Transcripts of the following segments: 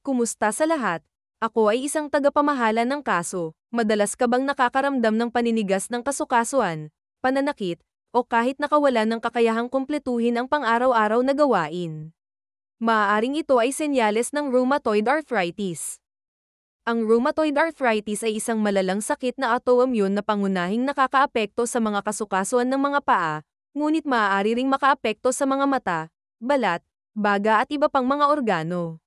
Kumusta sa lahat? Ako ay isang tagapamahala ng kaso. Madalas ka bang nakakaramdam ng paninigas ng kasukasuan, pananakit, o kahit nakawalan ng kakayahang kumpletuhin ang pang-araw-araw na gawain? Maaaring ito ay senyales ng rheumatoid arthritis. Ang rheumatoid arthritis ay isang malalang sakit na autoimmune na pangunahing nakakaapekto sa mga kasukasuan ng mga paa, ngunit maaari ring makaapekto sa mga mata, balat, baga at iba pang mga organo.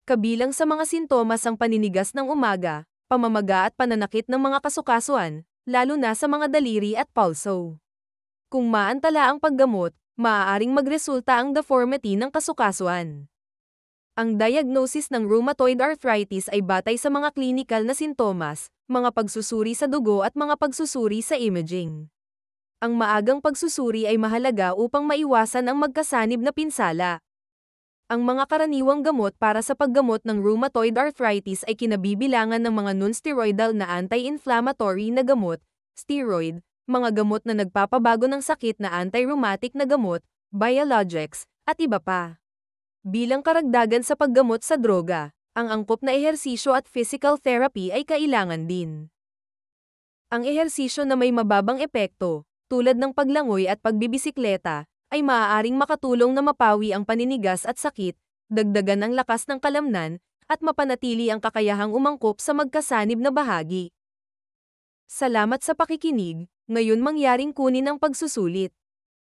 Kabilang sa mga sintomas ang paninigas ng umaga, pamamaga at pananakit ng mga kasukasuan, lalo na sa mga daliri at pulso. Kung maantala ang paggamot, maaaring magresulta ang deformity ng kasukasuan. Ang diagnosis ng rheumatoid arthritis ay batay sa mga klinikal na sintomas, mga pagsusuri sa dugo at mga pagsusuri sa imaging. Ang maagang pagsusuri ay mahalaga upang maiwasan ang magkasanib na pinsala. Ang mga karaniwang gamot para sa paggamot ng rheumatoid arthritis ay kinabibilangan ng mga non-steroidal na anti-inflammatory na gamot, steroid, mga gamot na nagpapabago ng sakit na anti-rheumatic na gamot, biologics, at iba pa. Bilang karagdagan sa paggamot sa droga, ang angkop na ehersisyo at physical therapy ay kailangan din. Ang ehersisyo na may mababang epekto, tulad ng paglangoy at pagbibisikleta, ay maaaring makatulong na mapawi ang paninigas at sakit, dagdagan ang lakas ng kalamnan, at mapanatili ang kakayahang umangkop sa magkasanib na bahagi. Salamat sa pakikinig, ngayon mangyaring kunin ang pagsusulit.